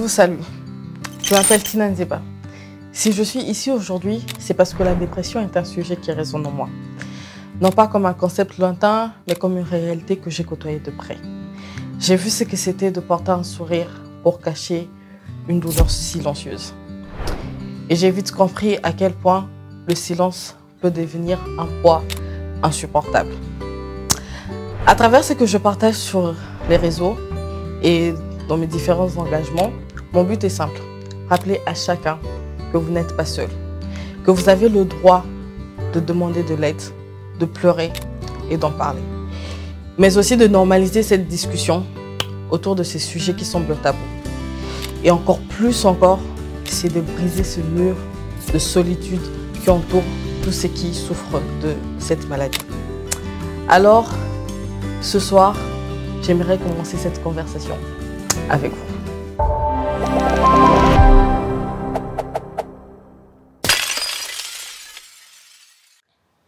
vous salue. Je m'appelle Tina Nzeba. Si je suis ici aujourd'hui, c'est parce que la dépression est un sujet qui résonne en moi. Non pas comme un concept lointain, mais comme une réalité que j'ai côtoyée de près. J'ai vu ce que c'était de porter un sourire pour cacher une douleur silencieuse. Et j'ai vite compris à quel point le silence peut devenir un poids insupportable. À travers ce que je partage sur les réseaux et dans mes différents engagements, mon but est simple. Rappeler à chacun que vous n'êtes pas seul, que vous avez le droit de demander de l'aide, de pleurer et d'en parler. Mais aussi de normaliser cette discussion autour de ces sujets qui semblent tabous. Et encore plus encore, c'est de briser ce mur de solitude qui entoure tous ceux qui souffrent de cette maladie. Alors, ce soir, j'aimerais commencer cette conversation avec vous.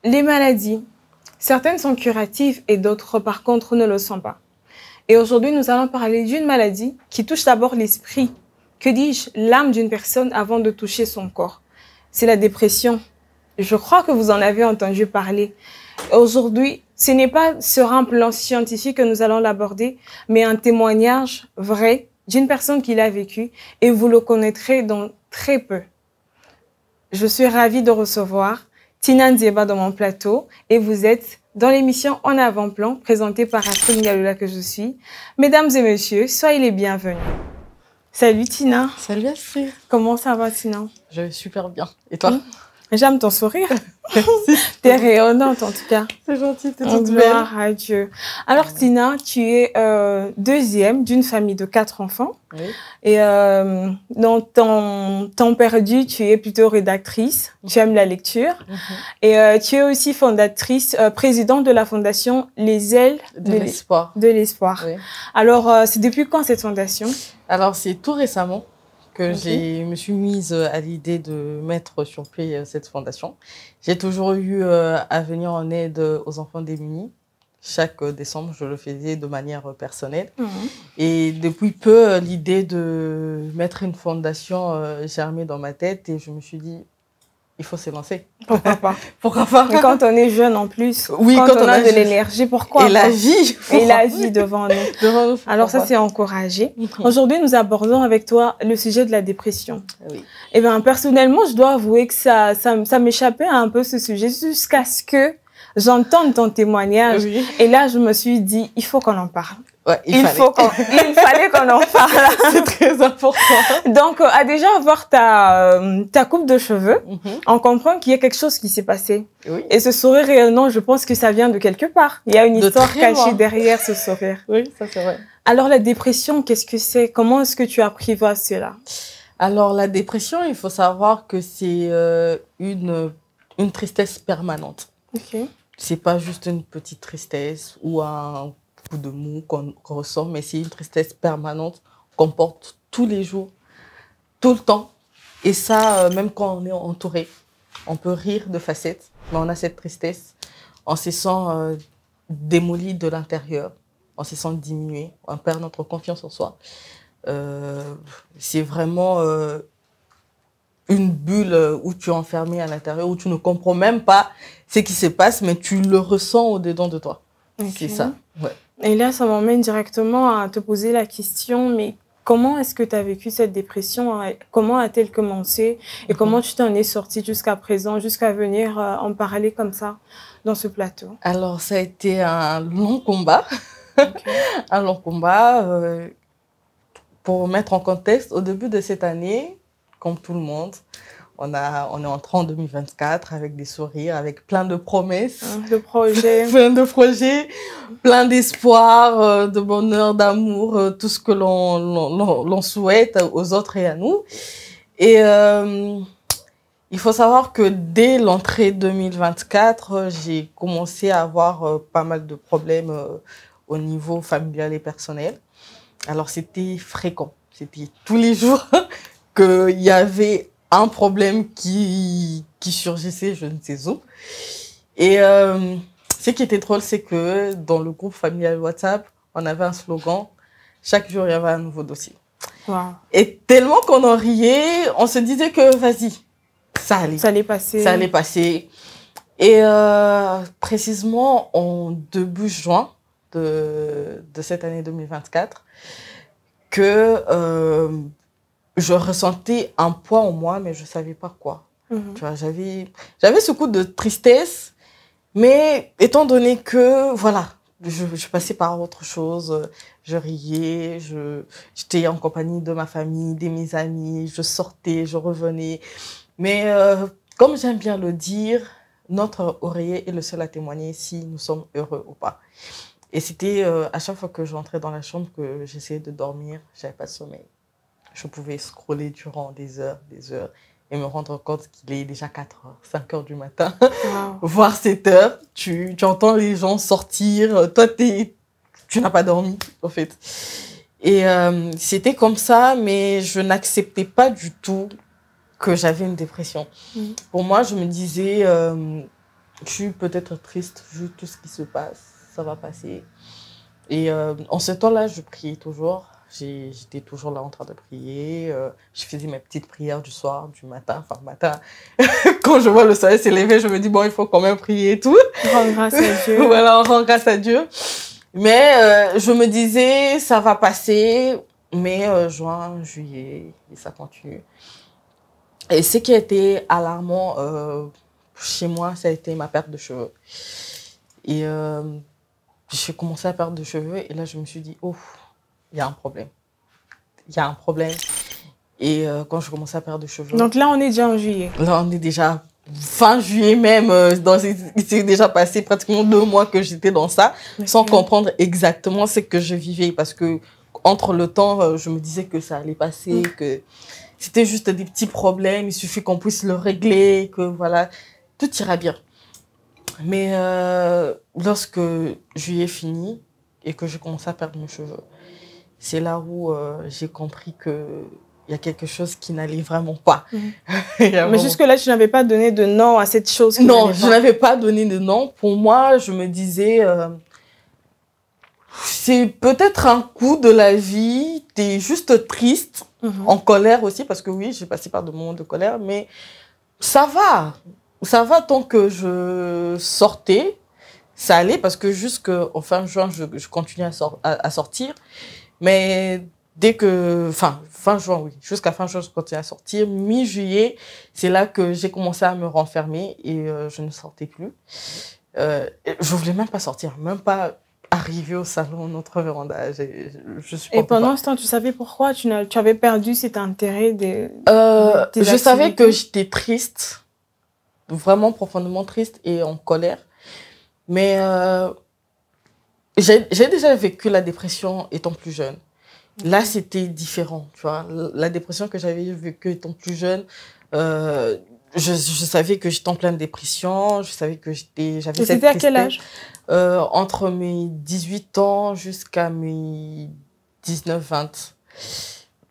Les maladies, certaines sont curatives et d'autres par contre ne le sont pas. Et aujourd'hui, nous allons parler d'une maladie qui touche d'abord l'esprit. Que dis-je, l'âme d'une personne avant de toucher son corps. C'est la dépression. Je crois que vous en avez entendu parler. Aujourd'hui, ce n'est pas sur un plan scientifique que nous allons l'aborder, mais un témoignage vrai d'une personne qui l'a vécu et vous le connaîtrez dans très peu. Je suis ravie de recevoir Tina Nzeba dans mon plateau et vous êtes dans l'émission En avant-plan présentée par Astrid Ngaloula que je suis. Mesdames et messieurs, soyez les bienvenus. Salut Tina. Salut Astrid. Comment ça va Tina? Je vais super bien. Et toi? J'aime ton sourire. T'es rayonnante en tout cas. C'est gentil, t'es toute belle. Gloire à Dieu. Alors Tina, tu es deuxième d'une famille de 4 enfants. Oui. Et dans ton temps perdu, tu es plutôt rédactrice. Tu aimes la lecture. Et tu es aussi fondatrice, présidente de la fondation Les Ailes de l'Espoir. De l'Espoir. Oui. Alors, c'est depuis quand cette fondation? Alors, c'est tout récemment que je me suis mise à l'idée de mettre sur pied cette fondation. J'ai toujours eu à venir en aide aux enfants démunis. Chaque décembre, je le faisais de manière personnelle. Et depuis peu, l'idée de mettre une fondation germait dans ma tête et je me suis dit, il faut se lancer. Pourquoi pas? Pourquoi pas? Mais quand on est jeune en plus, oui, quand on a de l'énergie, pourquoi et pas? la vie. Et la vie devant nous. Alors ça, c'est encouragé. Aujourd'hui, nous abordons avec toi le sujet de la dépression. Oui. Eh bien, personnellement, je dois avouer que ça m'échappait un peu ce sujet jusqu'à ce que j'entende ton témoignage. Oui. Et là, je me suis dit, il faut qu'on en parle. Ouais, il fallait qu'on en parle. C'est très important. Donc, à déjà voir ta coupe de cheveux, on comprend qu'il y a quelque chose qui s'est passé. Oui. Et ce sourire rayonnant, je pense que ça vient de quelque part. Il y a une histoire cachée derrière ce sourire. Oui, ça c'est vrai. Alors, la dépression, qu'est-ce que c'est? Comment est-ce que tu apprivoises cela? Alors, la dépression, il faut savoir que c'est une tristesse permanente. Ok. C'est pas juste une petite tristesse ou un coup de mou qu'on ressent, mais c'est une tristesse permanente qu'on porte tous les jours, tout le temps. Et ça, même quand on est entouré, on peut rire de facettes, mais on a cette tristesse. On se sent démoli de l'intérieur, on se sent diminué, on perd notre confiance en soi. C'est vraiment une bulle où tu es enfermé à l'intérieur, où tu ne comprends même pas ce qui se passe, mais tu le ressens au-dedans de toi. Okay. C'est ça. Ouais. Et là, ça m'emmène directement à te poser la question, mais comment est-ce que tu as vécu cette dépression? Comment a-t-elle commencé? Et comment tu t'en es sortie jusqu'à présent, jusqu'à venir en parler comme ça dans ce plateau? Alors, ça a été un long combat. Un long combat. Pour mettre en contexte, au début de cette année, comme tout le monde, on est entré en 2024 avec des sourires, avec plein de promesses. De projets. Plein de projets, plein d'espoir, de bonheur, d'amour, tout ce que l'on souhaite aux autres et à nous. Et il faut savoir que dès l'entrée 2024, j'ai commencé à avoir pas mal de problèmes au niveau familial et personnel. Alors, c'était fréquent. C'était tous les jours qu'il y avait un problème qui surgissait, je ne sais où. Et ce qui était drôle, c'est que dans le groupe familial WhatsApp, on avait un slogan. Chaque jour, il y avait un nouveau dossier. Wow. Et tellement qu'on en riait, on se disait que, vas-y, ça allait. Ça allait passer. Ça allait passer. Et précisément en début juin de cette année 2024, que je ressentais un poids en moi, mais je ne savais pas quoi. Tu vois, j'avais ce coup de tristesse, mais étant donné que, voilà, je passais par autre chose, je riais, j'étais en compagnie de ma famille, de mes amis, je sortais, je revenais. Mais comme j'aime bien le dire, notre oreiller est le seul à témoigner si nous sommes heureux ou pas. Et c'était à chaque fois que j'entrais dans la chambre que j'essayais de dormir, j'avais pas de sommeil. Je pouvais scroller durant des heures, et me rendre compte qu'il est déjà 4 heures, 5 heures du matin, Wow. voire 7 heures. Tu entends les gens sortir, toi, tu n'as pas dormi, en fait. Et c'était comme ça, mais je n'acceptais pas du tout que j'avais une dépression. Pour moi, je me disais, je suis peut-être triste, vu tout ce qui se passe, ça va passer. Et en ce temps-là, je priais toujours. J'étais toujours là en train de prier. Je faisais mes petites prières du soir, du matin. Enfin, matin, quand je vois le soleil s'élever, je me dis, bon, il faut quand même prier et tout. Rends grâce à Dieu. Voilà, on rend grâce à Dieu. Mais je me disais, ça va passer. Mais juin, juillet, et ça continue. Et ce qui a été alarmant chez moi, ça a été ma perte de cheveux. Et j'ai commencé à perdre de cheveux et là, je me suis dit, oh, il y a un problème. Il y a un problème. Et quand je commençais à perdre de cheveux... Donc là, on est déjà en juillet. Là, on est déjà fin juillet même. Il s'est déjà passé pratiquement 2 mois que j'étais dans ça, sans comprendre exactement ce que je vivais. Parce que entre le temps, je me disais que ça allait passer, que... C'était juste des petits problèmes, il suffit qu'on puisse le régler, que voilà, tout ira bien. Mais lorsque juillet est fini et que j'ai commencé à perdre mes cheveux, c'est là où j'ai compris qu'il y a quelque chose qui n'allait vraiment pas. Mais jusque-là, tu n'avais pas donné de nom à cette chose? Non, je n'avais pas donné de nom. Pour moi, je me disais, c'est peut-être un coup de la vie, tu es juste triste. En colère aussi, parce que oui, j'ai passé par des moments de colère, mais ça va tant que je sortais, ça allait, parce que jusqu'en fin juin, je continuais à sortir, mais dès que, fin juin, oui, jusqu'à fin juin, je continuais à sortir, mi-juillet, c'est là que j'ai commencé à me renfermer et je ne sortais plus. Je voulais même pas sortir, même pas arriver au salon, notre véranda. Et pendant ce temps, tu savais pourquoi tu avais perdu cet intérêt je savais que j'étais triste, vraiment profondément triste et en colère. Mais j'ai déjà vécu la dépression étant plus jeune. Là, c'était différent, tu vois. La dépression que j'avais vécue étant plus jeune, je savais que j'étais en pleine dépression, je savais que j'avais cette tristesse. C'était à quel âge? Entre mes 18 ans jusqu'à mes 19-20.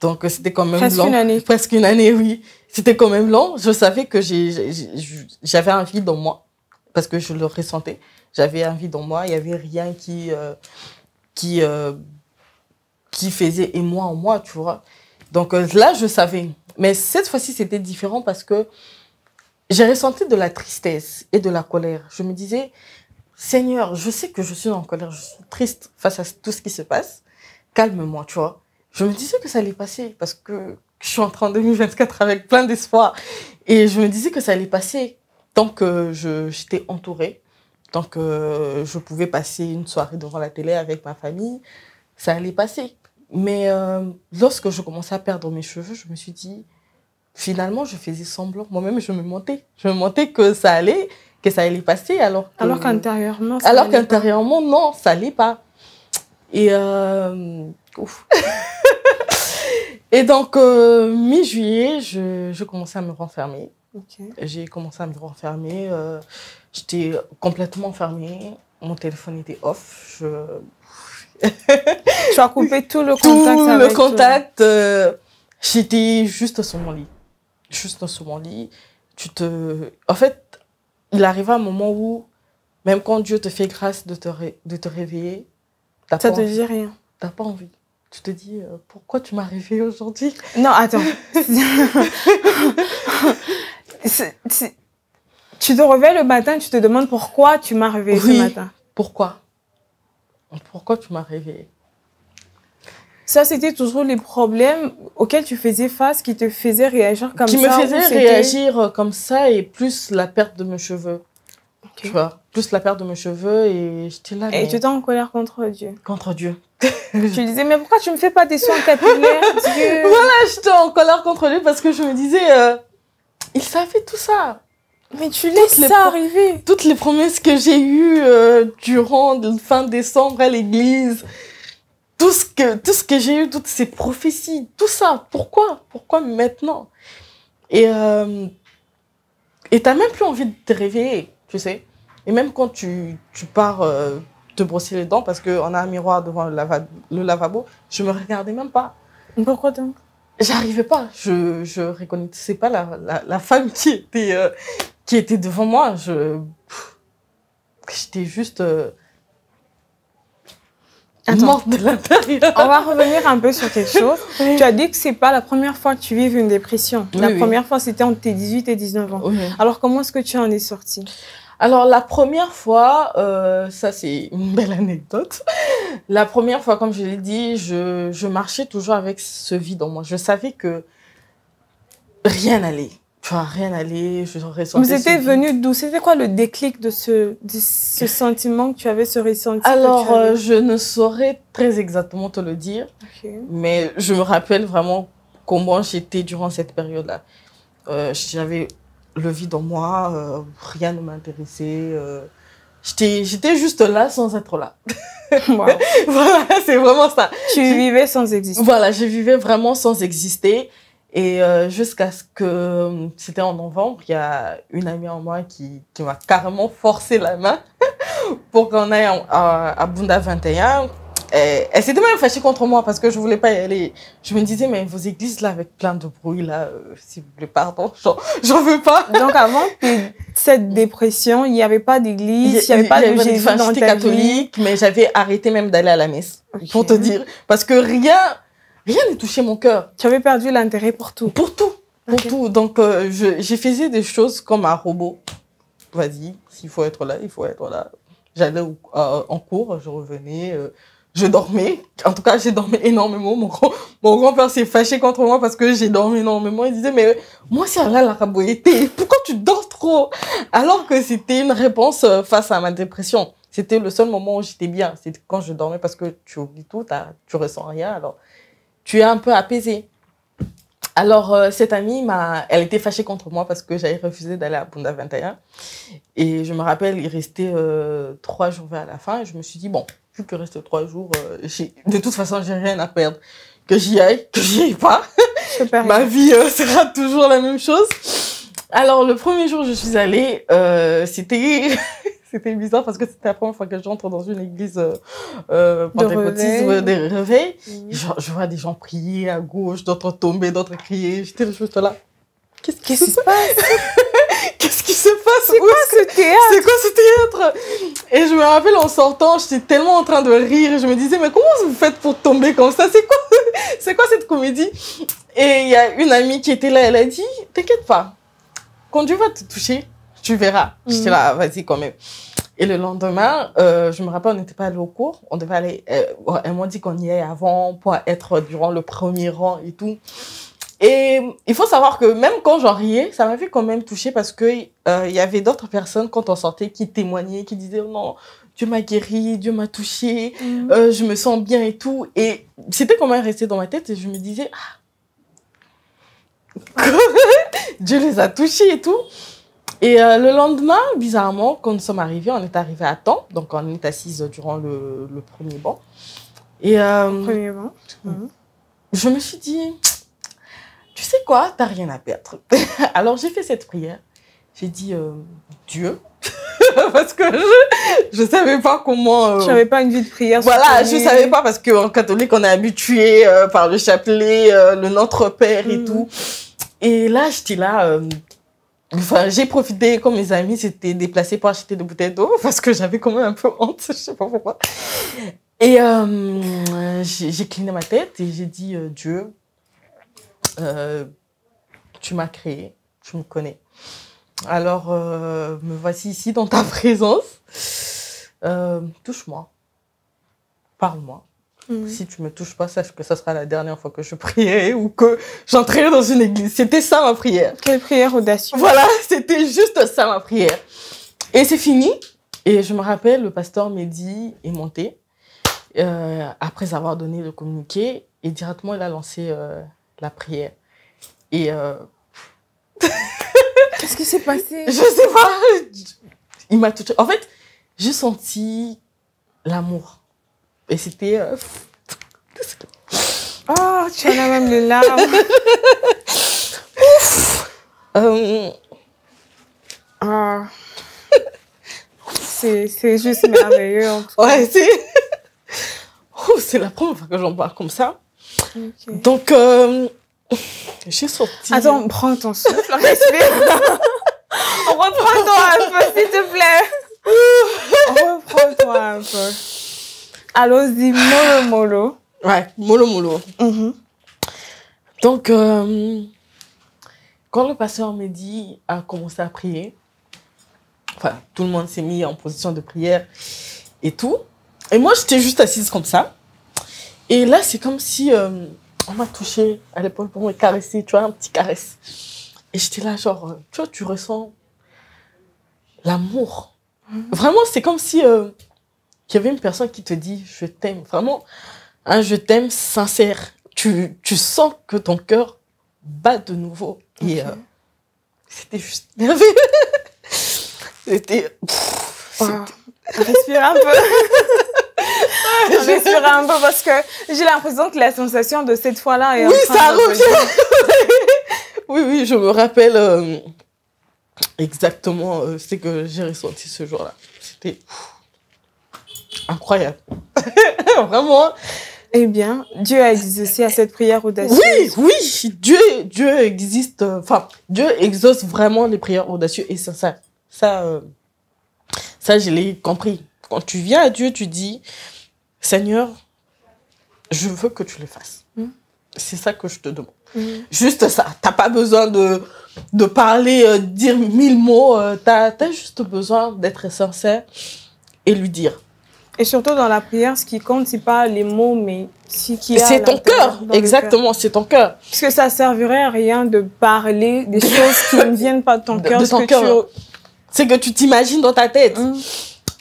Donc, c'était quand même presque long. Une année. Presque une année, oui. C'était quand même long. Je savais que j'avais un vide en moi, parce que je le ressentais. J'avais un vide en moi. Il n'y avait rien qui faisait émoi en moi, tu vois. Donc là, je savais. Mais cette fois-ci, c'était différent parce que j'ai ressenti de la tristesse et de la colère. Je me disais, Seigneur, je sais que je suis en colère, je suis triste face à tout ce qui se passe. Calme-moi, tu vois. Je me disais que ça allait passer parce que je suis entrée en 2024 avec plein d'espoir. Et je me disais que ça allait passer tant que j'étais entourée, tant que je pouvais passer une soirée devant la télé avec ma famille, ça allait passer. Mais lorsque je commençais à perdre mes cheveux, je me suis dit, finalement, je faisais semblant. Moi-même, je me mentais. Je me mentais que ça allait passer alors qu'intérieurement, non, ça allait pas. Et et donc mi-juillet, je commençais à me renfermer. Okay. J'ai commencé à me renfermer. J'étais complètement fermée. Mon téléphone était off. Tu as coupé tout le contact. Tout le contact. J'étais juste sur mon lit. Juste sur mon lit. En fait, il arriva un moment où, même quand Dieu te fait grâce de te réveiller, ça te dit rien. T'as pas envie. tu te dis, pourquoi tu m'as réveillée aujourd'hui? Non, attends. Tu te réveilles le matin, tu te demandes pourquoi tu m'as réveillée ce matin. Pourquoi? Pourquoi tu m'as réveillée? Ça, c'était toujours les problèmes auxquels tu faisais face, qui te faisaient réagir comme ça. Qui me faisaient réagir comme ça, et plus la perte de mes cheveux. Tu vois, plus la perte de mes cheveux, et j'étais là. Et tu étais en colère contre Dieu. Contre Dieu. Tu disais, mais pourquoi tu me fais pas des soins capillaires, Dieu? Voilà, j'étais en colère contre lui parce que je me disais, il savait tout ça. Mais tu laisses ça arriver. Toutes les promesses que j'ai eues durant fin décembre à l'église, tout ce que j'ai eu, toutes ces prophéties, tout ça, pourquoi maintenant? Et t'as même plus envie de te réveiller, tu sais. Et même quand tu pars te brosser les dents, parce qu'on a un miroir devant le lavabo, je me regardais même pas. Pourquoi donc? J'arrivais pas, je reconnaissais pas la femme qui était devant moi. J'étais juste morte de l'intérieur. On va revenir un peu sur quelque chose. Tu as dit que c'est pas la première fois que tu vives une dépression. La première fois, c'était entre tes 18 et 19 ans. Oui. Alors, comment est-ce que tu en es sortie? Alors, la première fois, ça c'est une belle anecdote. La première fois, comme je l'ai dit, je marchais toujours avec ce vide en moi. Je savais que rien n'allait. Enfin, rien n'allait, je ressentais. Mais c'était venu d'où? C'était quoi le déclic de ce sentiment que tu avais, ce ressenti? Alors, je ne saurais très exactement te le dire, mais je me rappelle vraiment comment j'étais durant cette période-là. J'avais le vide en moi, rien ne m'intéressait. J'étais juste là sans être là. Wow. Voilà, c'est vraiment ça. Tu vivais sans exister. Voilà, je vivais vraiment sans exister. Et jusqu'à ce que, c'était en novembre, il y a une amie en moi qui m'a carrément forcé la main pour qu'on aille à Bunda 21. Elle s'était même fâchée contre moi parce que je voulais pas y aller. Je me disais, mais vos églises là, avec plein de bruit là, s'il vous plaît, pardon, j'en veux pas. Donc avant cette dépression, il n'y avait pas d'église, il n'y avait pas de Jésus dans ta vie. Catholique, mais j'avais arrêté même d'aller à la messe, pour te dire. Parce que rien ne touchait mon cœur. Tu avais perdu l'intérêt pour tout. Pour tout. Donc, j'ai faisais des choses comme un robot. Vas-y, s'il faut être là, il faut être là. J'allais en cours, je revenais, je dormais. En tout cas, j'ai dormi énormément. Mon grand-père s'est fâché contre moi parce que j'ai dormi énormément. Il disait, mais moi, c'est là la raboyété. Pourquoi tu dors trop? Alors que c'était une réponse face à ma dépression. C'était le seul moment où j'étais bien. C'était quand je dormais parce que tu oublies tout, tu ressens rien. Alors, tu es un peu apaisée. Alors, cette amie, elle était fâchée contre moi parce que j'avais refusé d'aller à Bunda 21. Et je me rappelle, il restait 3 jours vers la fin. Et je me suis dit, bon, vu qu'il reste 3 jours, de toute façon, j'ai rien à perdre. Que j'y aille pas. Ma vie sera toujours la même chose. Alors, le premier jour où je suis allée, c'était bizarre parce que c'était la première fois que j'entre dans une église pentecôtiste, des réveils. Je vois des gens prier à gauche, d'autres tomber, d'autres crier. J'étais juste là. Qu'est-ce qui se passe? Qu'est-ce qui se passe? C'est quoi ce théâtre? C'est quoi ce théâtre? Et je me rappelle en sortant, j'étais tellement en train de rire. Je me disais, mais comment vous faites pour tomber comme ça? C'est quoi cette comédie? Et il y a une amie qui était là, elle a dit, t'inquiète pas, quand Dieu va te toucher, tu verras. J'étais là, vas-y quand même. Et le lendemain, je me rappelle, on n'était pas allé au cours. On devait aller, elles m'ont dit qu'on y allait avant pour être durant le premier rang et tout. Et il faut savoir que même quand j'en riais, ça m'avait quand même touchée parce que il y avait d'autres personnes quand on sortait qui témoignaient, qui disaient oh non, Dieu m'a guéri, Dieu m'a touchée, je me sens bien et tout. Et c'était quand même resté dans ma tête et je me disais Dieu les a touchés et tout. Et le lendemain, bizarrement, quand nous sommes arrivés, on est arrivés à temps, donc on est assises durant le premier banc. Et premier banc. Je me suis dit, tu sais quoi, t'as rien à perdre. Alors j'ai fait cette prière. J'ai dit Dieu, parce que je savais pas comment. Tu n'avais pas une vie de prière. Voilà, je savais pas parce qu'en catholique on est habitué par le chapelet, le Notre Père et tout. Et là j'étais là. Enfin, j'ai profité, comme mes amis s'étaient déplacés pour acheter des bouteilles d'eau, parce que j'avais quand même un peu honte, je sais pas pourquoi. Et j'ai cligné ma tête et j'ai dit, Dieu, tu m'as créé, tu me connais. Alors, me voici ici dans ta présence. Touche-moi, parle-moi. Si tu me touches pas, sache que ça sera la dernière fois que je prierai ou que j'entrerai dans une église. C'était ça ma prière. Quelle prière audacieuse. Voilà, c'était juste ça ma prière. Et c'est fini. Et je me rappelle, le pasteur Mehdi est monté après avoir donné le communiqué et directement il a lancé la prière. Et qu'est-ce qui s'est passé? Je sais pas. Il m'a touché. En fait, j'ai senti l'amour. Et c'était... Oh, tu en as même les larmes. Ah. C'est juste merveilleux. En tout cas. Ouais, c'est la première fois que j'en parle comme ça. Okay. Donc, j'ai sorti... Attends, prends ton souffle, respire. Reprends-toi un peu, s'il te plaît. Reprends-toi un peu. Allons-y, mollo, mollo. Ouais, mollo, mollo. Donc, quand le pasteur Mehdi a commencé à prier, enfin, tout le monde s'est mis en position de prière et tout. Et moi, j'étais juste assise comme ça. Et là, c'est comme si on m'a touchée à l'épaule pour me caresser, tu vois, un petit caresse. Et j'étais là, genre, tu vois, tu ressens l'amour. Vraiment, c'est comme si qu'il y avait une personne qui te dit « je t'aime ». Vraiment, un « je t'aime » sincère. Tu sens que ton cœur bat de nouveau. Et c'était juste merveilleux. C'était... Respire un peu. Respire un peu parce que j'ai l'impression que la sensation de cette fois-là est oui, ça revient. Oui, je me rappelle exactement ce que j'ai ressenti ce jour-là. C'était incroyable. Vraiment. Eh bien, Dieu existe à cette prière audacieuse. Oui, Dieu existe. Enfin, Dieu exauce vraiment les prières audacieuses et sincères. Ça, je l'ai compris. Quand tu viens à Dieu, tu dis, Seigneur, je veux que tu le fasses. C'est ça que je te demande. Juste ça. T'as pas besoin de parler, dire 1000 mots. T'as juste besoin d'être sincère et lui dire. Et surtout dans la prière, ce qui compte, c'est pas les mots, mais c'est ton cœur. Exactement, c'est ton cœur. Parce que ça servirait à rien de parler des choses qui ne viennent pas de ton cœur. De ton cœur. C'est que tu t'imagines dans ta tête.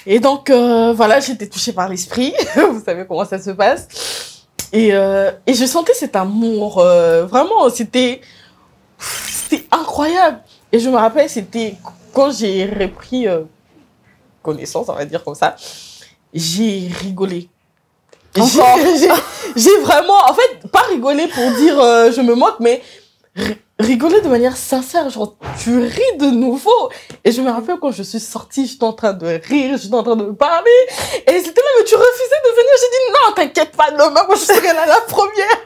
Et donc, voilà, j'étais touchée par l'esprit. Vous savez comment ça se passe. Et je sentais cet amour. Vraiment, c'était incroyable. Et je me rappelle, c'était quand j'ai repris connaissance, on va dire comme ça. J'ai rigolé. J'ai vraiment, en fait, pas rigolé pour dire je me moque, mais rigoler de manière sincère, genre tu ris de nouveau. Et je me rappelle quand je suis sortie, j'étais en train de rire, j'étais en train de me parler. Et c'était là, mais tu refusais de venir. J'ai dit non, t'inquiète pas, demain, moi je serai là la première.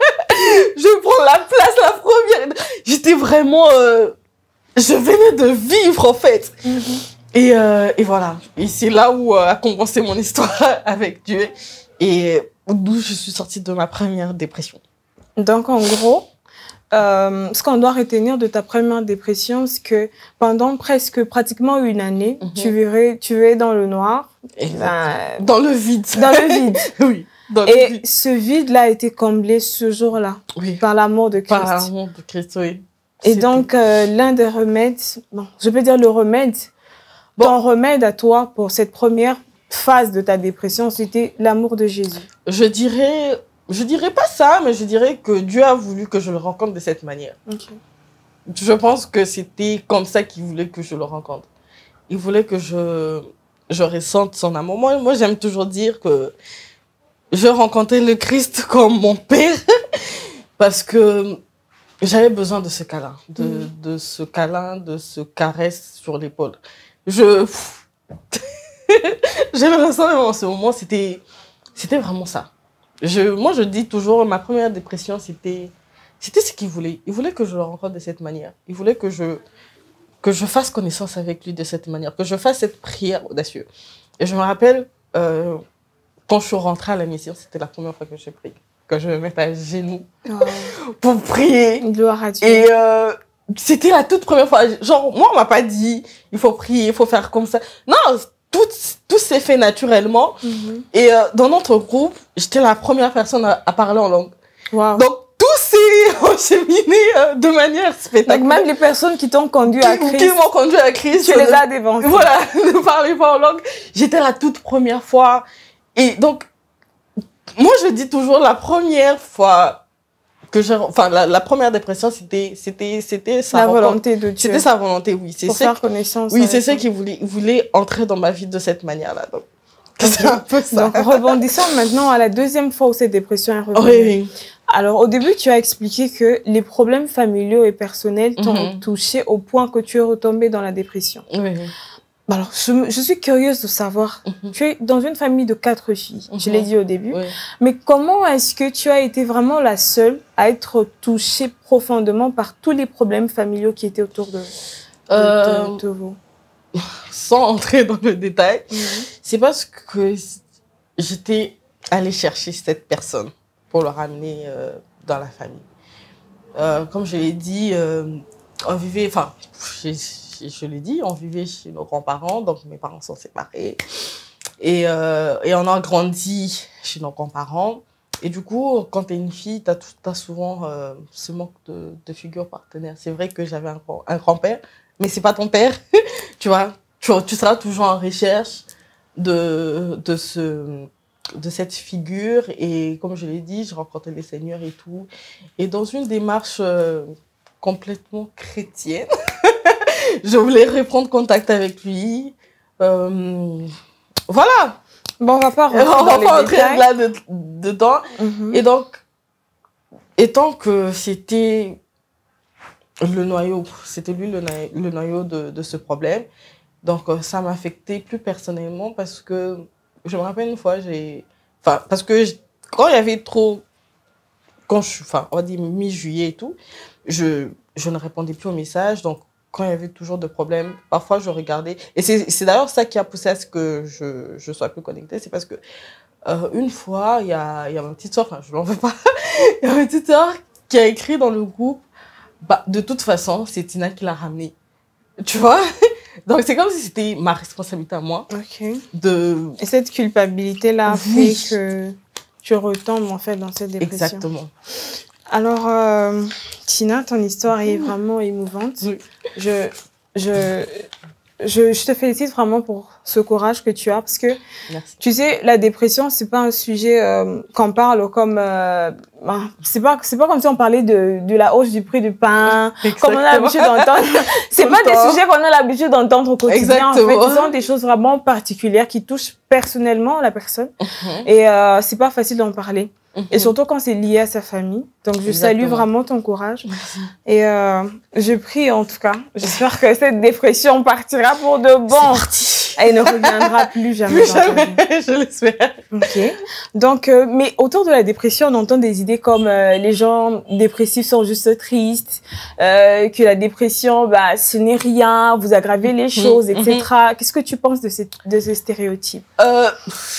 Je prends la place la première. J'étais vraiment, je venais de vivre en fait. Et voilà. Et c'est là où a commencé mon histoire avec Dieu. Et d'où je suis sortie de ma première dépression. Donc, en gros, ce qu'on doit retenir de ta première dépression, c'est que pendant pratiquement une année, tu es dans le noir. Dans le vide. Dans le vide. Oui. Et ce vide-là a été comblé ce jour-là. Oui. Par l'amour de Christ. Par l'amour de Christ, oui. Et donc, l'un des remèdes, bon, je peux dire le remède, ton remède à toi pour cette première phase de ta dépression, c'était l'amour de Jésus. Je dirais pas ça, mais je dirais que Dieu a voulu que je le rencontre de cette manière. Okay. Je pense que c'était comme ça qu'il voulait que je le rencontre. Il voulait que je ressente son amour. Moi, j'aime toujours dire que je rencontrais le Christ comme mon père parce que j'avais besoin de ce câlin, de ce câlin, de ce caresse sur l'épaule. Je le ressens même en ce moment, c'était vraiment ça. Moi, je dis toujours, ma première dépression, c'était ce qu'il voulait. Il voulait que je le rencontre de cette manière. Il voulait que je fasse connaissance avec lui de cette manière, que je fasse cette prière audacieuse. Et je me rappelle, quand je suis rentrée à la mission, c'était la première fois que j'ai prié. Que je me mettais à genoux Oh. pour prier. Gloire à Dieu. Et c'était la toute première fois. Genre, moi, on m'a pas dit, il faut prier, il faut faire comme ça. Non, tout s'est fait naturellement. Et dans notre groupe, j'étais la première personne à parler en langue. Wow. Donc, tout s'est encheminé de manière spectaculaire. Donc, même les personnes qui t'ont conduit à Christ, qui m'ont conduit à Christ. tu les as dévancées. Voilà, ne parlez pas en langue. J'étais la toute première fois. Et donc, moi, je dis toujours la première fois que j'ai, enfin, la première dépression, c'était sa volonté de Dieu. C'était sa volonté, oui. Pour faire connaissance. Oui, c'est ça qui voulait entrer dans ma vie de cette manière-là. Donc, c'est un peu ça. Donc, rebondissons maintenant à la deuxième fois où cette dépression est revenue. Oui. Alors, au début, tu as expliqué que les problèmes familiaux et personnels t'ont touché au point que tu es retombée dans la dépression. Oui. Alors, je suis curieuse de savoir, tu es dans une famille de 4 filles, je l'ai dit au début, mais comment est-ce que tu as été vraiment la seule à être touchée profondément par tous les problèmes familiaux qui étaient autour de vous? Sans entrer dans le détail, c'est parce que j'étais allée chercher cette personne pour le ramener dans la famille. Comme je l'ai dit, on vivait, enfin, je l'ai dit, on vivait chez nos grands-parents, donc mes parents sont séparés. Et on a grandi chez nos grands-parents. Et du coup, quand tu es une fille, tu as souvent ce manque de figure partenaire. C'est vrai que j'avais un grand-père, mais c'est pas ton père. Tu vois, tu seras toujours en recherche de cette figure. Et comme je l'ai dit, je rencontrais les seigneurs et tout. Et dans une démarche complètement chrétienne, je voulais reprendre contact avec lui. Voilà. Bon, on va pas rentrer là dedans. Et donc, étant que c'était le noyau, c'était lui le noyau de ce problème, donc ça m'affectait plus personnellement parce que je me rappelle une fois, parce que quand il y avait trop, on va dire mi-juillet et tout, je ne répondais plus aux messages, donc quand il y avait toujours de problèmes, parfois je regardais. Et c'est d'ailleurs ça qui a poussé à ce que je sois plus connectée. C'est parce que une fois, il y a ma petite soeur, enfin je ne l'en veux pas, il y a ma petite soeur qui a écrit dans le groupe, bah, de toute façon, c'est Tina qui l'a ramené. Tu vois? Donc c'est comme si c'était ma responsabilité à moi. Et cette culpabilité-là a fait que tu retombes en fait dans cette dépression. Exactement. Alors, Tina, ton histoire est vraiment émouvante. Oui. Je te félicite vraiment pour ce courage que tu as parce que, merci. Tu sais, la dépression, c'est pas un sujet qu'on parle comme... c'est pas comme si on parlait de la hausse du prix du pain, comme on a l'habitude d'entendre. C'est pas des sujets qu'on a l'habitude d'entendre au quotidien. Exactement. En fait, ce sont des choses vraiment particulières qui touchent personnellement la personne. Et c'est pas facile d'en parler. Et surtout quand c'est lié à sa famille. Donc, je salue vraiment ton courage. Et je prie, en tout cas, j'espère que cette dépression partira pour de bon. C'est parti. Elle ne reviendra plus jamais. Plus jamais, je l'espère. Ok. Donc, mais autour de la dépression, on entend des idées comme les gens dépressifs sont juste tristes, que la dépression, bah, ce n'est rien, vous aggravez les choses, etc. Qu'est-ce que tu penses de ces stéréotypes?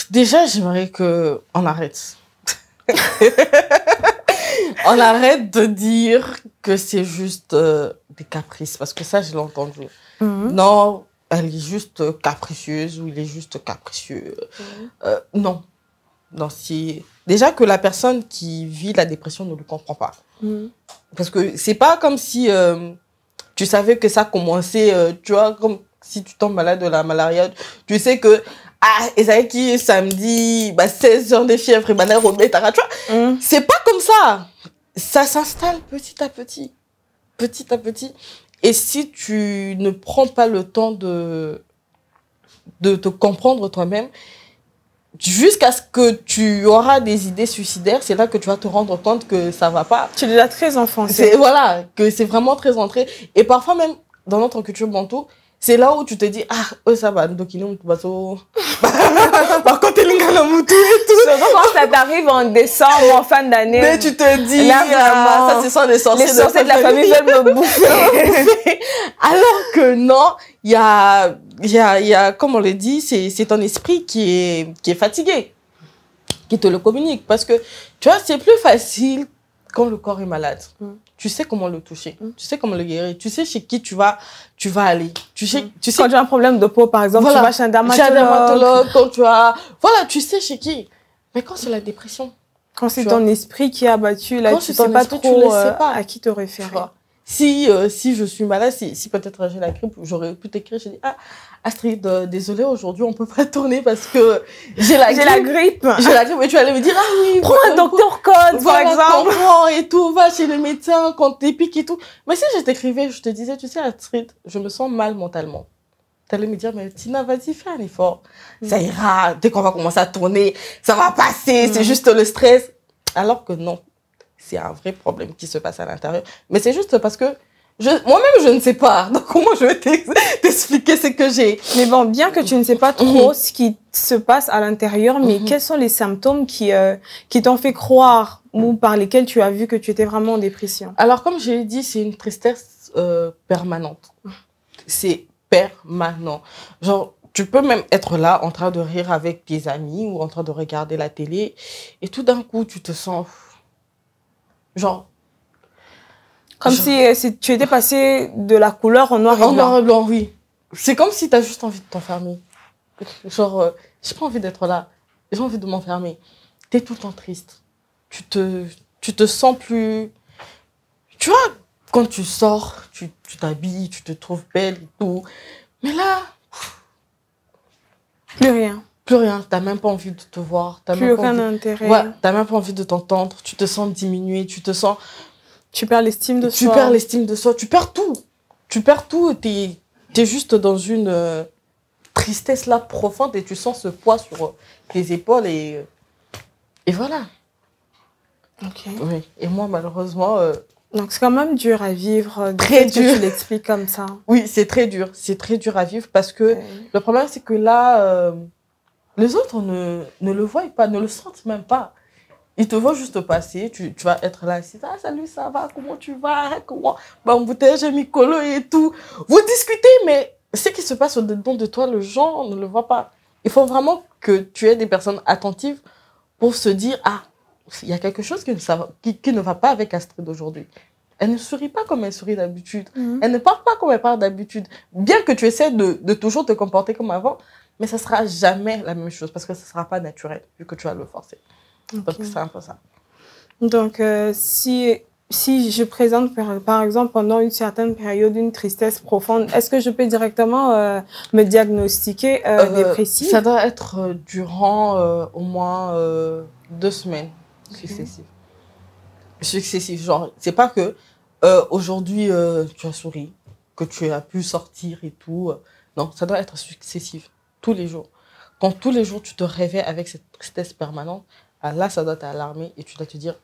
Déjà, j'aimerais qu'on arrête. On arrête de dire que c'est juste des caprices, parce que ça, je l'ai entendu. Non, elle est juste capricieuse ou il est juste capricieux. Non. Non, c'est déjà que la personne qui vit la dépression ne le comprend pas. Parce que c'est pas comme si tu savais que ça commençait, tu vois, comme si tu tombes malade de la malaria, tu sais que et ça qui samedi, 16 heures de fièvre, tu vois, c'est pas comme ça. Ça s'installe petit à petit. Petit à petit. Et si tu ne prends pas le temps de te comprendre toi-même, jusqu'à ce que tu auras des idées suicidaires, c'est là que tu vas te rendre compte que ça va pas. Tu es déjà très enfoncé. Voilà, que c'est vraiment très entré. Et parfois même, dans notre culture bantou, c'est là où tu te dis, ça va, donc il est quand t'es mutu et tout. Surtout quand ça t'arrive en décembre, en fin d'année. Mais tu te dis, là, vraiment, ça, ce sont les sorciers. Les sorciers de la famille veulent me bouffer. Alors que non, il y a, comme on le dit, c'est ton esprit qui est fatigué. qui te le communique. Parce que, tu vois, c'est plus facile quand le corps est malade. Tu sais comment le toucher, tu sais comment le guérir, tu sais chez qui tu vas aller. Tu sais, quand tu as un problème de peau, par exemple, voilà, tu vas chez un dermatologue. Quand tu as... Voilà, tu sais chez qui. Mais quand c'est la dépression... Quand c'est ton esprit qui est abattu, là, tu ne sais pas trop à qui te référer. Si je suis malade, si peut-être j'ai la grippe, j'aurais pu t'écrire, j'ai dit, ah, Astrid, désolée, aujourd'hui, on peut pas tourner parce que j'ai la grippe. J'ai la grippe, et tu allais me dire, ah oui, prends un docteur Code, par exemple. Et tout, va chez le médecin quand t'es pique et tout. Mais si je t'écrivais, je te disais, tu sais, Astrid, je me sens mal mentalement. Tu allais me dire, mais Tina, vas-y, fais un effort. Ça ira, dès qu'on va commencer à tourner, ça va passer, c'est juste le stress. Alors que non, c'est un vrai problème qui se passe à l'intérieur. Mais c'est juste parce que moi-même, je ne sais pas. Donc, comment je vais t'expliquer ce que j'ai? Mais bon, bien que tu ne sais pas trop ce qui se passe à l'intérieur, mais quels sont les symptômes qui t'ont fait croire ou par lesquels tu as vu que tu étais vraiment en dépression? Alors, comme je l'ai dit, c'est une tristesse permanente. C'est permanent. Genre, tu peux même être là en train de rire avec tes amis ou en train de regarder la télé et tout d'un coup, tu te sens genre... Comme si tu étais passé de la couleur en noir et blanc. En noir et blanc, oui. C'est comme si tu as juste envie de t'enfermer. Genre, j'ai pas envie d'être là. J'ai envie de m'enfermer. Tu es tout le temps triste. Tu te sens plus... Tu vois, quand tu sors, tu t'habilles, tu te trouves belle et tout. Mais là... Plus rien. Plus rien. T'as même pas envie de te voir. Plus aucun intérêt. Ouais, t'as même pas envie de t'entendre. Tu te sens diminué. Tu te sens... Tu perds l'estime de soi. Tu perds l'estime de soi. Tu perds tout. Tu perds tout. T'es juste dans une tristesse là profonde et tu sens ce poids sur tes épaules et voilà. Ok. Oui. Et moi, malheureusement... Donc, c'est quand même dur à vivre. Très dur. Que tu l'expliques comme ça. Oui, c'est très dur. C'est très dur à vivre parce que le problème, c'est que là, les autres ne le voient pas, ne le sentent même pas. Ils te voient juste passer. Tu vas être là, ah, salut, ça va, comment tu vas, comment, embouteillage, Micolo et tout. Vous discutez, mais ce qui se passe au-dedans de toi, les gens ne le voient pas. Il faut vraiment que tu aies des personnes attentives pour se dire, ah, il y a quelque chose qui ne va pas avec Astrid aujourd'hui. Elle ne sourit pas comme elle sourit d'habitude. Elle ne parle pas comme elle parle d'habitude. Bien que tu essaies de toujours te comporter comme avant, mais ça ne sera jamais la même chose parce que ce ne sera pas naturel vu que tu vas le forcer. Okay. Donc, c'est un peu ça. Donc, si je présente, par exemple, pendant une certaine période, une tristesse profonde, est-ce que je peux directement me diagnostiquer dépressif? Ça doit être durant au moins 2 semaines successives. Genre, c'est pas que aujourd'hui tu as souri, que tu as pu sortir et tout. Non, ça doit être successif, tous les jours. Quand tous les jours tu te réveilles avec cette tristesse permanente, là, ça doit t'alarmer et tu dois te dire,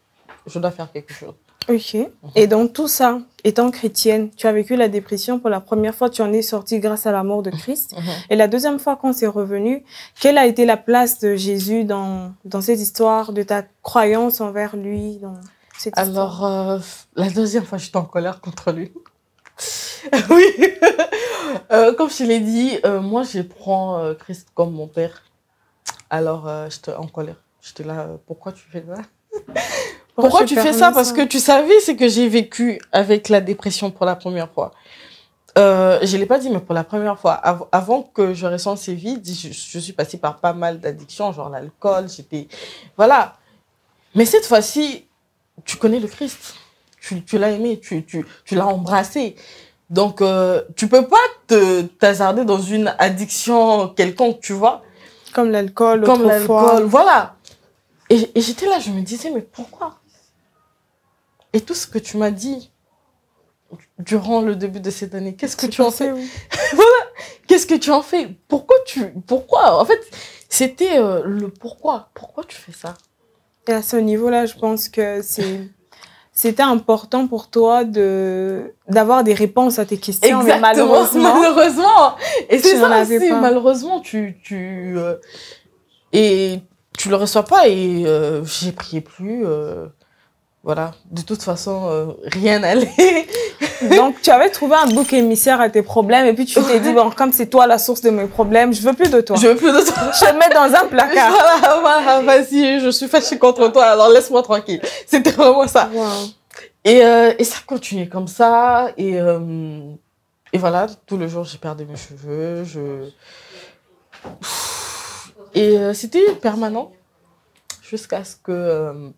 je dois faire quelque chose. Ok. Et dans tout ça, étant chrétienne, tu as vécu la dépression pour la première fois, tu en es sortie grâce à la mort de Christ. Et la deuxième fois, quand c'est revenu, quelle a été la place de Jésus dans cette histoire, de ta croyance envers lui dans cette histoire? Alors, la deuxième fois, j'étais en colère contre lui. Oui. Comme je l'ai dit, moi, je prends Christ comme mon père. Alors, j'étais en colère. J'étais là, pourquoi tu fais ça? Pourquoi tu fais ça? Parce que tu savais ce que j'ai vécu avec la dépression pour la première fois. Je ne l'ai pas dit, mais pour la première fois. Avant que je ressente ces vides, je suis passée par pas mal d'addictions, genre l'alcool, voilà. Mais cette fois-ci, tu connais le Christ. Tu l'as aimé, tu l'as embrassé. Donc, tu peux pas t'hasarder dans une addiction quelconque, tu vois. Comme l'alcool, autrefois. Voilà. Et j'étais là, je me disais, mais pourquoi? Et tout ce que tu m'as dit durant le début de cette année, qu'est-ce que tu en fais? Voilà. Qu'est-ce que tu en fais? Pourquoi? En fait, c'était le pourquoi. Pourquoi tu fais ça? Et à ce niveau-là, je pense que c'était important pour toi d'avoir des réponses à tes questions. Exactement, mais malheureusement. Et c'est ça aussi, pas. Malheureusement, et tu le reçois pas et j'ai prié plus. voilà, de toute façon, rien n'allait. Donc, tu avais trouvé un bouc émissaire à tes problèmes et puis tu t'es dit, bon, comme c'est toi la source de mes problèmes, je veux plus de toi. Je veux plus de toi. Je te mets dans un placard. Voilà, vas-y, je suis fâchée contre toi, alors laisse-moi tranquille. C'était vraiment ça. Wow. Et ça continuait comme ça. Et voilà, tout le jour, j'ai perdu mes cheveux. Et c'était permanent jusqu'à ce que...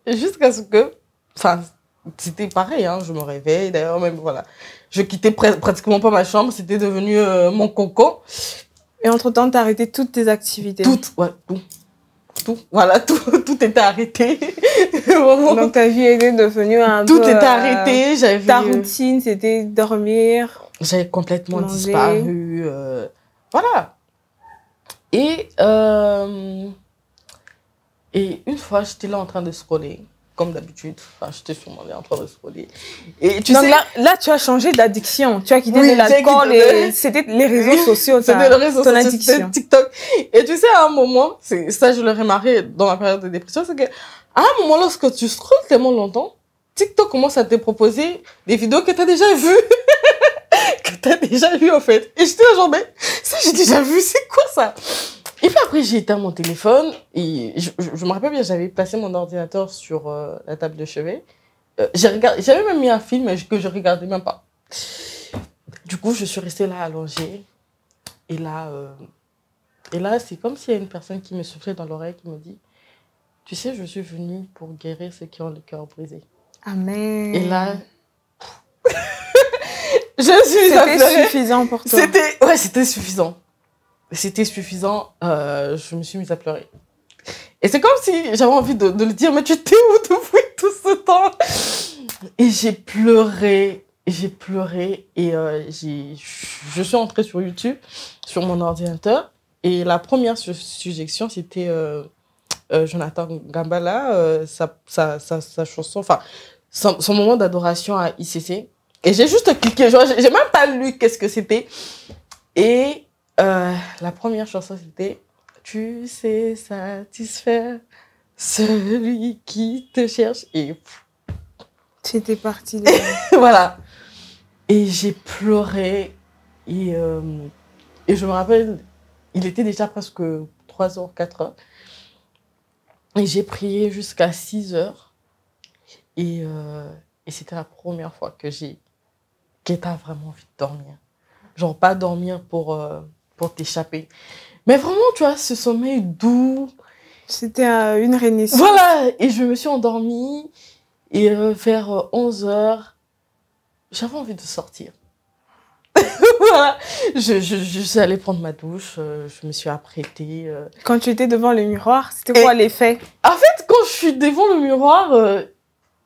jusqu'à ce que... Enfin, c'était pareil, hein, je me réveille. D'ailleurs, même, voilà. Je quittais pratiquement pas ma chambre. C'était devenu mon cocon. Et entre-temps, tu as arrêté toutes tes activités. Toutes, ouais, tout. Voilà, tout était arrêté. Donc, ta vie était devenue un peu... Tout était arrêté. Ta routine, c'était dormir. J'avais complètement manger. disparu. Voilà. Et une fois, j'étais là en train de scroller, comme d'habitude. Enfin, j'étais sûrement là en train de scroller. Et tu Donc sais... là, tu as changé d'addiction. Tu as quitté Oui, de l'alcool et c'était les réseaux sociaux. C'était les réseaux ton sociaux, addiction. c'était TikTok. Et tu sais, à un moment, ça je le remarqué dans ma période de dépression, c'est que à un moment, lorsque tu scrolles tellement longtemps, TikTok commence à te proposer des vidéos que tu as déjà vues. Que tu as déjà vues, en fait. Et j'étais là, genre, mais ça, j'ai déjà vu, c'est quoi ça? Et puis après, j'ai éteint mon téléphone et je me rappelle bien, j'avais placé mon ordinateur sur la table de chevet. J'avais même mis un film que je regardais même pas. Du coup, je suis restée là allongée. Et là, c'est comme s'il y a une personne qui me soufflait dans l'oreille qui me dit, tu sais, je suis venue pour guérir ceux qui ont le cœur brisé. Amen. Et là, c'était suffisant pour toi. C'était suffisant. C'était suffisant. Je me suis mise à pleurer. Et c'est comme si j'avais envie de le dire, mais tu t'es où depuis tout ce temps? Et j'ai pleuré. Et je suis entrée sur YouTube, sur mon ordinateur. Et la première suggestion, c'était Jonathan Gambala, sa chanson, enfin, son moment d'adoration à ICC. Et j'ai juste cliqué, genre, j'ai même pas lu qu'est-ce que c'était. Et la première chanson, c'était « Tu sais satisfaire celui qui te cherche ». Et c'était parti. Voilà. Et j'ai pleuré. Et je me rappelle, il était déjà presque 3h, 4h. Et j'ai prié jusqu'à 6h. Et c'était la première fois que t'as vraiment envie de dormir. Genre, pas dormir pour t'échapper. Mais vraiment, tu vois, ce sommeil doux. C'était une renaissance. Voilà. Et je me suis endormie. Et vers 11h, j'avais envie de sortir. Voilà. Je suis allée prendre ma douche. Je me suis apprêtée. Quand tu étais devant le miroir, c'était quoi l'effet? En fait, quand je suis devant le miroir,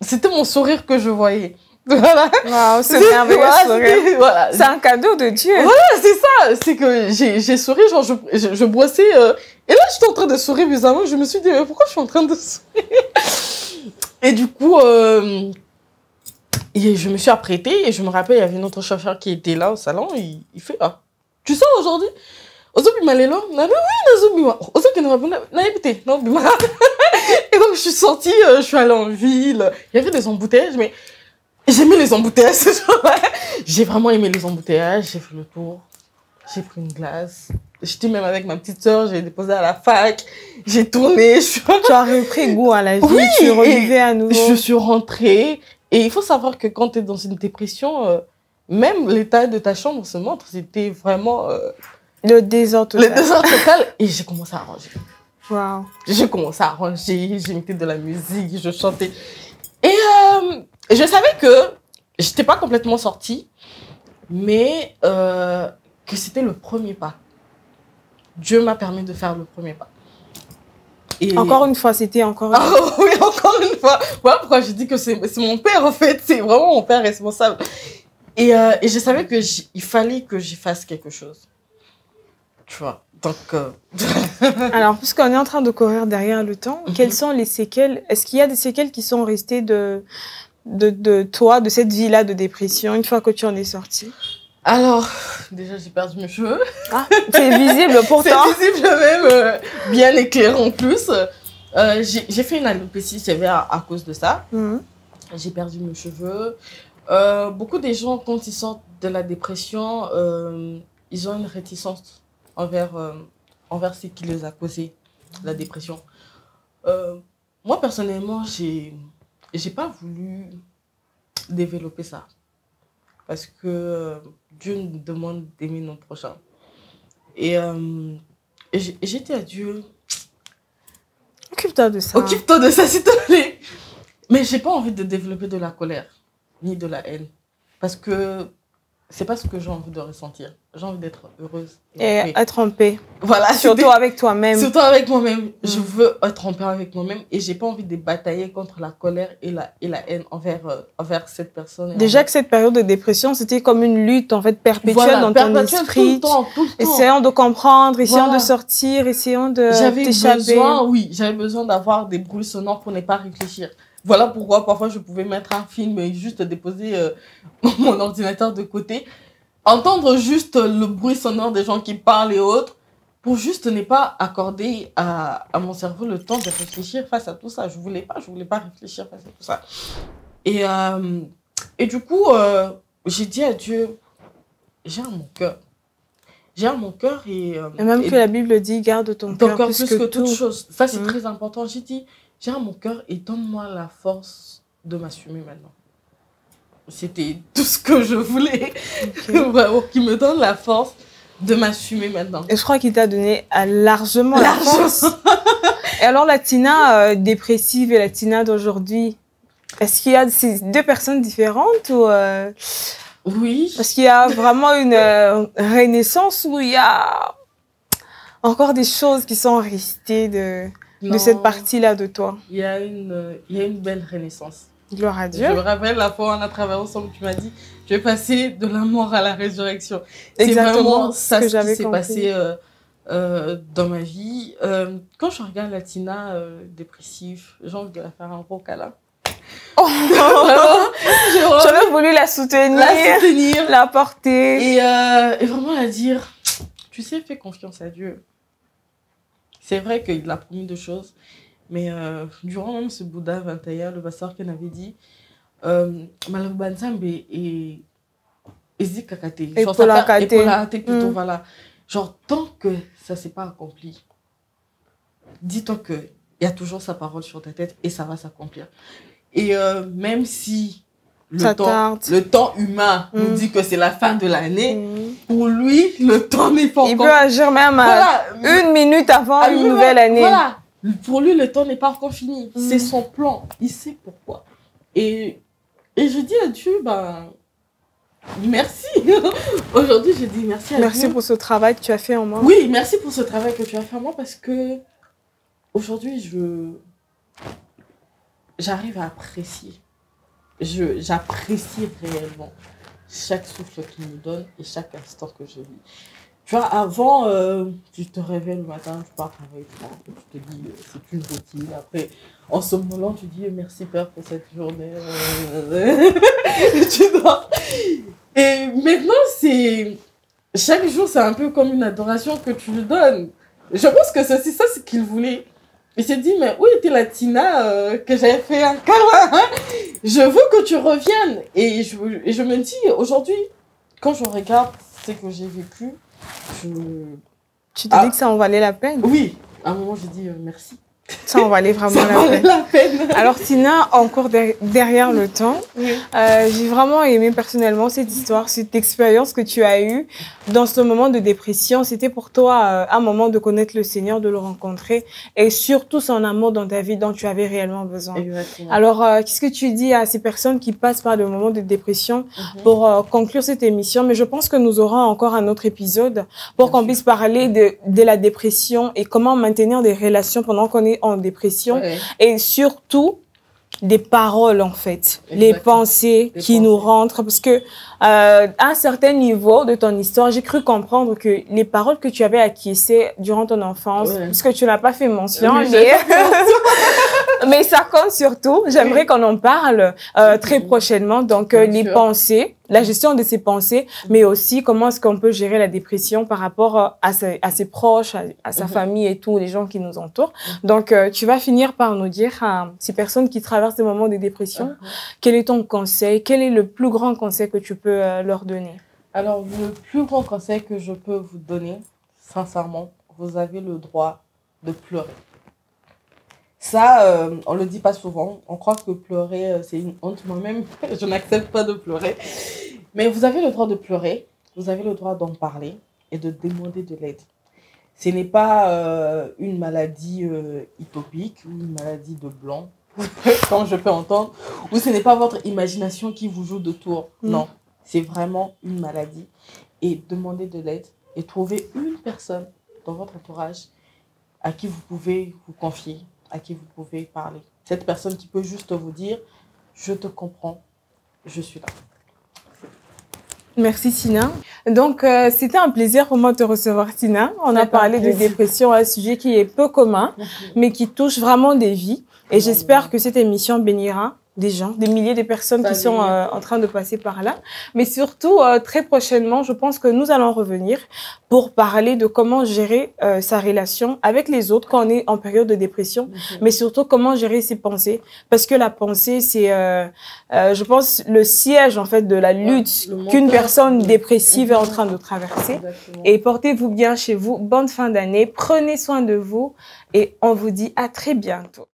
c'était mon sourire que je voyais. Voilà. Waouh, c'est merveilleux sourire. Voilà. C'est un cadeau de Dieu. Voilà, c'est ça. C'est que j'ai souri, genre je brossais. Et là, j'étais en train de sourire bizarrement. Je me suis dit, mais pourquoi je suis en train de sourire? Et du coup, je me suis apprêtée. Et je me rappelle, il y avait une autre chauffeur qui était là au salon. Il fait, ah, tu sors aujourd'hui? Ozobi Malelo? Oui, Nazobi. Ozobi Naébité. Non, et donc, je suis sortie, je suis allée en ville. Il y avait des embouteillages, mais j'aimais les embouteillages ce jour-là. J'ai vraiment aimé les embouteillages. J'ai fait le tour. J'ai pris une glace. J'étais même avec ma petite sœur. J'ai déposé à la fac. J'ai tourné. Tu as repris goût à la vie. Oui, tu revivais à nouveau. Je suis rentrée. Et il faut savoir que quand tu es dans une dépression, même l'état de ta chambre se montre. C'était vraiment... le désordre total. Le désordre total. Et j'ai commencé à ranger. Waouh. J'ai commencé à ranger. J'ai mis de la musique. Je chantais. Et je savais que je n'étais pas complètement sortie, mais que c'était le premier pas. Dieu m'a permis de faire le premier pas. Et... Encore une fois, c'était encore une fois. Oui, encore une fois. Voilà pourquoi je dis que c'est mon père, en fait. C'est vraiment mon père responsable. Et je savais qu'il fallait que j'y fasse quelque chose. Tu vois. Donc... Alors, puisqu'on est en train de courir derrière le temps, quelles sont les séquelles? Est-ce qu'il y a des séquelles qui sont restées de toi, de cette vie-là de dépression, une fois que tu en es sortie? Alors, déjà, j'ai perdu mes cheveux. Ah, c'est visible pourtant. C'est visible même, bien éclairé en plus. J'ai fait une alopécie sévère à cause de ça. Mhm. J'ai perdu mes cheveux. Beaucoup des gens, quand ils sortent de la dépression, ils ont une réticence envers ce qui les a causé la dépression. Moi, personnellement, j'ai pas voulu développer ça. Parce que Dieu nous demande d'aimer nos prochains. Et j'ai dit à Dieu, Occupe-toi de ça. occupe-toi de ça, s'il te plaît. Mais j'ai pas envie de développer de la colère, ni de la haine. Parce que c'est pas ce que j'ai envie de ressentir. J'ai envie d'être heureuse. Et en paix. être en paix. Voilà, Surtout avec toi-même. surtout avec moi-même. Je veux être en paix avec moi-même et j'ai pas envie de batailler contre la colère et la haine envers cette personne. Déjà que cette période de dépression, c'était comme une lutte en fait perpétuelle Voilà, dans ton perpétuelle, esprit. tout le temps. Essayant de comprendre, essayant Voilà. de sortir, essayant de J'avais t'échapper. j'avais besoin d'avoir des bruits sonores pour ne pas réfléchir. Voilà pourquoi parfois je pouvais mettre un film et juste déposer mon ordinateur de côté, entendre juste le bruit sonore des gens qui parlent et autres, pour juste ne pas accorder à mon cerveau le temps de réfléchir face à tout ça. Je voulais pas réfléchir face à tout ça. Et du coup, j'ai dit à Dieu, gère mon cœur. Gère mon cœur et même que la Bible dit, garde ton cœur plus que toute tout. chose. Ça, c'est très important. J'ai dit, gère mon cœur et donne-moi la force de m'assumer maintenant. C'était tout ce que je voulais. Vraiment, qui me donne la force de m'assumer maintenant. Et je crois qu'il t'a donné largement la force. Et alors, la Tina dépressive et la Tina d'aujourd'hui, est-ce qu'il y a ces deux personnes différentes ou Oui. Parce qu'il y a vraiment une renaissance où il y a encore des choses qui sont restées de cette partie-là de toi. Il y a une belle renaissance. Gloire à Dieu. Je me rappelle la fois où on a travaillé ensemble, tu m'as dit, je vais passer de la mort à la résurrection. C'est vraiment ça ce qui s'est passé dans ma vie. Quand je regarde la Tina dépressive, j'ai envie de la faire un gros câlin. Oh, j'aurais voulu la soutenir, la porter. Et vraiment la dire, tu sais, fais confiance à Dieu. C'est vrai qu'il a promis deux choses, mais durant même ce Bouddha 21, le pasteur Ken avait dit, Malabbanzambe et Zikakate. Et plutôt, voilà. Genre, tant que ça ne s'est pas accompli, dis-toi qu'il y a toujours sa parole sur ta tête et ça va s'accomplir. Et même si le temps humain nous dit que c'est la fin de l'année, pour lui, le temps n'est pas encore... Il peut agir même une minute avant une nouvelle année. Voilà. Pour lui, le temps n'est pas encore fini. C'est son plan. Il sait pourquoi. Et je dis à Dieu, merci. Aujourd'hui, je dis merci à Dieu. Merci pour ce travail que tu as fait en moi. Oui, merci pour ce travail que tu as fait en moi parce que aujourd'hui, j'arrive à apprécier. J'apprécie réellement chaque souffle qu'il me donne et chaque instant que je vis. Tu vois, avant, tu te réveilles le matin, tu pars travailler, tu te dis, c'est une routine. Après, en somnolant, tu dis, merci Père pour cette journée. Tu dors. Et maintenant, chaque jour, c'est un peu comme une adoration que tu lui donnes. Je pense que c'est ça ce qu'il voulait. Il s'est dit, mais où était la Tina que j'avais fait un câlin? Je veux que tu reviennes. Et je me dis, aujourd'hui, quand je regarde ce que j'ai vécu, Tu te dis que ça en valait la peine? Oui, à un moment, j'ai dit merci. Ça en valait vraiment la peine. Alors, Tina, encore derrière le temps, j'ai vraiment aimé personnellement cette histoire, cette expérience que tu as eue dans ce moment de dépression. C'était pour toi un moment de connaître le Seigneur, de le rencontrer et surtout son amour dans ta vie dont tu avais réellement besoin. Exactement. Alors, qu'est-ce que tu dis à ces personnes qui passent par des moments de dépression pour conclure cette émission? Mais je pense que nous aurons encore un autre épisode pour qu'on puisse parler de la dépression et comment maintenir des relations pendant qu'on est en dépression et surtout des paroles en fait, les pensées qui nous rentrent parce que à un certain niveau de ton histoire, j'ai cru comprendre que les paroles que tu avais acquiescées durant ton enfance, parce que tu n'as pas fait mention, mais ça compte surtout, j'aimerais qu'on en parle très prochainement, donc les pensées, la gestion de ses pensées, mais aussi comment est-ce qu'on peut gérer la dépression par rapport à ses proches, à sa famille et tous les gens qui nous entourent. Donc, tu vas finir par nous dire à ces personnes qui traversent des moments de dépression, quel est ton conseil, quel est le plus grand conseil que tu peux leur donner? Alors, le plus grand conseil que je peux vous donner, sincèrement, vous avez le droit de pleurer. Ça, on le dit pas souvent. On croit que pleurer, c'est une honte. Moi-même, je n'accepte pas de pleurer. Mais vous avez le droit de pleurer. Vous avez le droit d'en parler et de demander de l'aide. Ce n'est pas une maladie utopique ou une maladie de blanc, comme je peux entendre, ou ce n'est pas votre imagination qui vous joue de tours. Non, c'est vraiment une maladie. Et demandez de l'aide et trouvez une personne dans votre entourage à qui vous pouvez vous confier, à qui vous pouvez parler. Cette personne qui peut juste vous dire « Je te comprends, je suis là ». Merci Tina. Donc, c'était un plaisir pour moi de te recevoir Tina. On a parlé de dépression, un sujet qui est peu commun, mais qui touche vraiment des vies. Et j'espère que cette émission bénira des gens, des milliers de personnes qui sont en train de passer par là. Mais surtout, très prochainement, je pense que nous allons revenir pour parler de comment gérer sa relation avec les autres quand on est en période de dépression, mais surtout comment gérer ses pensées. Parce que la pensée, c'est, je pense, le siège en fait de la lutte qu'une personne dépressive est en train de traverser. Exactement. Et portez-vous bien chez vous. Bonne fin d'année. Prenez soin de vous et on vous dit à très bientôt.